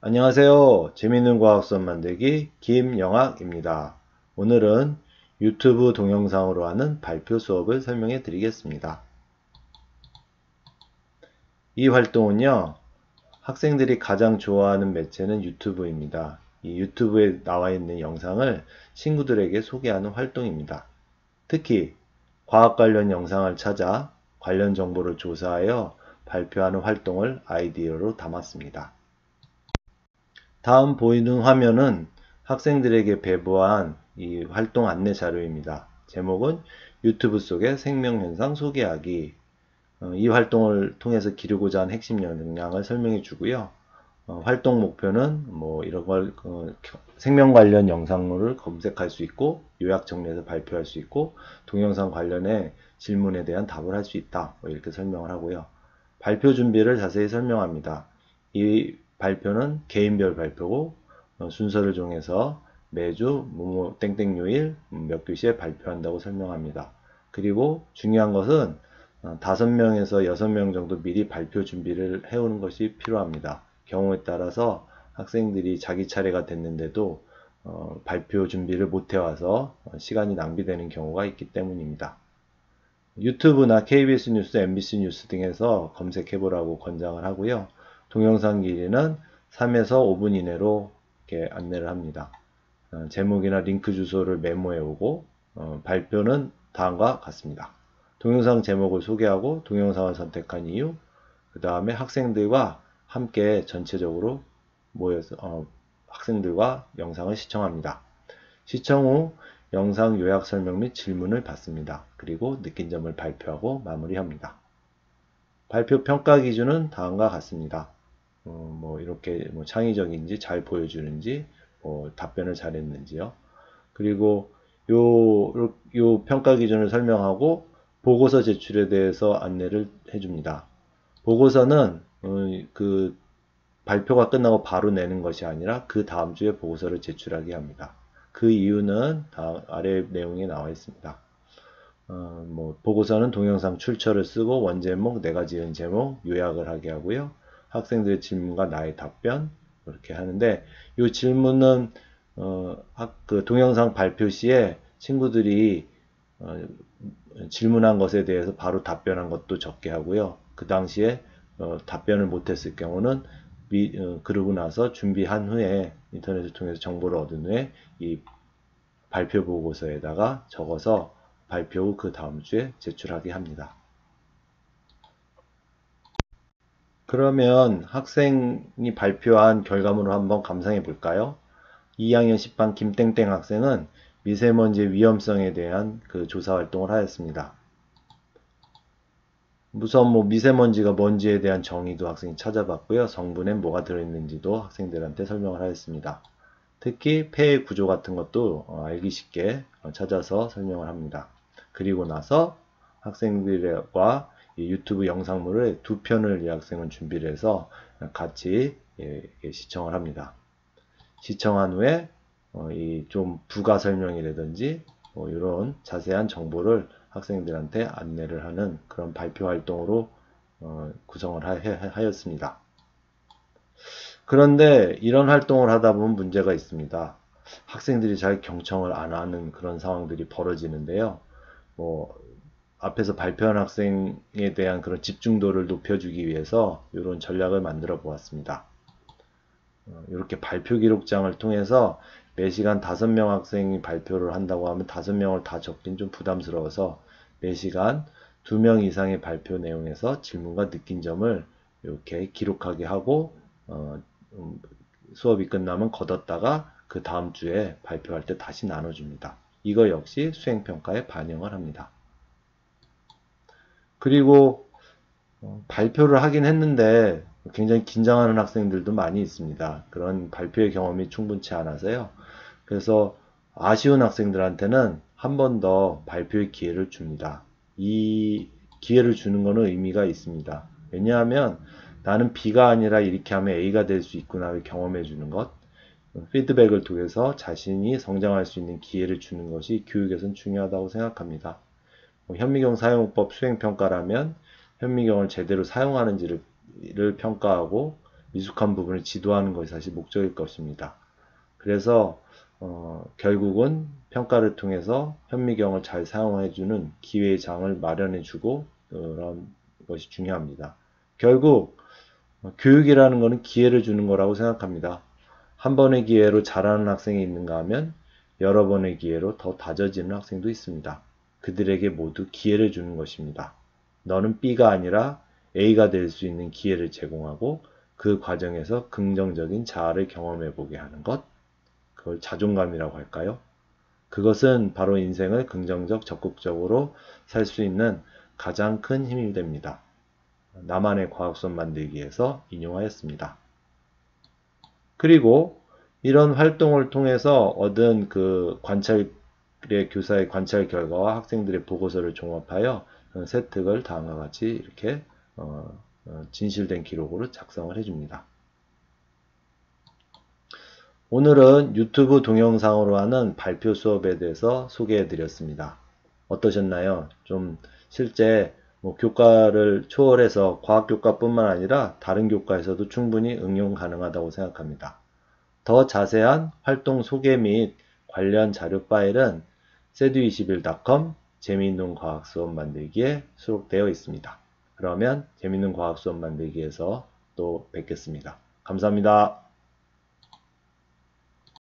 안녕하세요. 재미있는 과학 수업 만들기 김영학입니다. 오늘은 유튜브 동영상으로 하는 발표 수업을 설명해 드리겠습니다. 이 활동은요, 학생들이 가장 좋아하는 매체는 유튜브입니다. 이 유튜브에 나와 있는 영상을 친구들에게 소개하는 활동입니다. 특히 과학 관련 영상을 찾아 관련 정보를 조사하여 발표하는 활동을 아이디어로 담았습니다. 다음 보이는 화면은 학생들에게 배부한 이 활동 안내 자료입니다. 제목은 유튜브 속의 생명현상 소개하기. 이 활동을 통해서 기르고자 하는 핵심 역량을 설명해 주고요. 활동 목표는 뭐 이런 걸 생명 관련 영상물을 검색할 수 있고 요약 정리해서 발표할 수 있고 동영상 관련해 질문에 대한 답을 할 수 있다. 뭐 이렇게 설명을 하고요. 발표 준비를 자세히 설명합니다. 이 발표는 개인별 발표고 순서를 정해서 매주 뭐뭐 땡땡 요일 몇 교시에 발표한다고 설명합니다. 그리고 중요한 것은 5명에서 6명 정도 미리 발표 준비를 해오는 것이 필요합니다. 경우에 따라서 학생들이 자기 차례가 됐는데도 발표 준비를 못 해와서 시간이 낭비되는 경우가 있기 때문입니다. 유튜브나 KBS 뉴스, MBC 뉴스 등에서 검색해 보라고 권장을 하고요. 동영상 길이는 3에서 5분 이내로 이렇게 안내를 합니다. 제목이나 링크 주소를 메모해 오고 발표는 다음과 같습니다. 동영상 제목을 소개하고 동영상을 선택한 이유, 그 다음에 학생들과 함께 전체적으로 모여서 학생들과 영상을 시청합니다. 시청 후 영상 요약 설명 및 질문을 받습니다. 그리고 느낀 점을 발표하고 마무리합니다. 발표 평가 기준은 다음과 같습니다. 뭐 이렇게 뭐 창의적인지 잘 보여주는지 답변을 잘했는지요. 그리고 요 평가 기준을 설명하고 보고서 제출에 대해서 안내를 해줍니다. 보고서는 그 발표가 끝나고 바로 내는 것이 아니라 그 다음 주에 보고서를 제출하게 합니다. 그 이유는 아래 내용에 나와 있습니다. 뭐 보고서는 동영상 출처를 쓰고 원제목, 내가 지은 제목, 요약을 하게 하고요. 학생들의 질문과 나의 답변 이렇게 하는데 이 질문은 그 동영상 발표 시에 친구들이 질문한 것에 대해서 바로 답변한 것도 적게 하고요. 그 당시에 답변을 못했을 경우는 그러고 나서 준비한 후에 인터넷을 통해서 정보를 얻은 후에 이 발표 보고서에다가 적어서 발표 후 그 다음 주에 제출하게 합니다. 그러면 학생이 발표한 결과물을 한번 감상해 볼까요? 2학년 10반 김땡땡 학생은 미세먼지의 위험성에 대한 그 조사 활동을 하였습니다. 우선 뭐 미세먼지가 뭔지에 대한 정의도 학생이 찾아봤고요. 성분에 뭐가 들어있는지도 학생들한테 설명을 하였습니다. 특히 폐의 구조 같은 것도 알기 쉽게 찾아서 설명을 합니다. 그리고 나서 학생들과 유튜브 영상물을 2편을 이 학생은 준비를 해서 같이 시청을 합니다. 시청한 후에 이 좀 부가 설명이라든지 이런 자세한 정보를 학생들한테 안내를 하는 그런 발표 활동으로 구성을 하였습니다. 그런데 이런 활동을 하다 보면 문제가 있습니다. 학생들이 잘 경청을 안 하는 그런 상황들이 벌어지는데요. 뭐 앞에서 발표한 학생에 대한 그런 집중도를 높여주기 위해서 이런 전략을 만들어 보았습니다. 이렇게 발표 기록장을 통해서 매시간 5명 학생이 발표를 한다고 하면 5명을 다 적긴 좀 부담스러워서 매시간 2명 이상의 발표 내용에서 질문과 느낀 점을 이렇게 기록하게 하고 수업이 끝나면 걷었다가 그 다음 주에 발표할 때 다시 나눠줍니다. 이거 역시 수행평가에 반영을 합니다. 그리고 발표를 하긴 했는데 굉장히 긴장하는 학생들도 많이 있습니다. 그런 발표의 경험이 충분치 않아서요. 그래서 아쉬운 학생들한테는 한 번 더 발표의 기회를 줍니다. 이 기회를 주는 것은 의미가 있습니다. 왜냐하면 나는 B가 아니라 이렇게 하면 A가 될 수 있구나를 경험해 주는 것, 피드백을 통해서 자신이 성장할 수 있는 기회를 주는 것이 교육에선 중요하다고 생각합니다. 현미경 사용법 수행평가라면 현미경을 제대로 사용하는지를 평가하고 미숙한 부분을 지도하는 것이 사실 목적일 것입니다. 그래서 결국은 평가를 통해서 현미경을 잘 사용해주는 기회의 장을 마련해주고 그런 것이 중요합니다. 결국 교육이라는 것은 기회를 주는 거라고 생각합니다. 한 번의 기회로 잘하는 학생이 있는가 하면 여러 번의 기회로 더 다져지는 학생도 있습니다. 그들에게 모두 기회를 주는 것입니다. 너는 B가 아니라 A가 될 수 있는 기회를 제공하고 그 과정에서 긍정적인 자아를 경험해 보게 하는 것, 그걸 자존감이라고 할까요? 그것은 바로 인생을 긍정적, 적극적으로 살 수 있는 가장 큰 힘이 됩니다. 나만의 과학수업 만들기에서 인용하였습니다. 그리고 이런 활동을 통해서 얻은 그 교사의 관찰 결과와 학생들의 보고서를 종합하여 세특을 다음과 같이 이렇게 진실된 기록으로 작성을 해줍니다. 오늘은 유튜브 동영상으로 하는 발표 수업에 대해서 소개해 드렸습니다. 어떠셨나요? 좀 실제 교과를 초월해서 과학교과뿐만 아니라 다른 교과에서도 충분히 응용 가능하다고 생각합니다. 더 자세한 활동 소개 및 관련 자료 파일은 sedu21.com 재미있는 과학 수업 만들기에 수록되어 있습니다. 그러면 재미있는 과학 수업 만들기에서 또 뵙겠습니다. 감사합니다.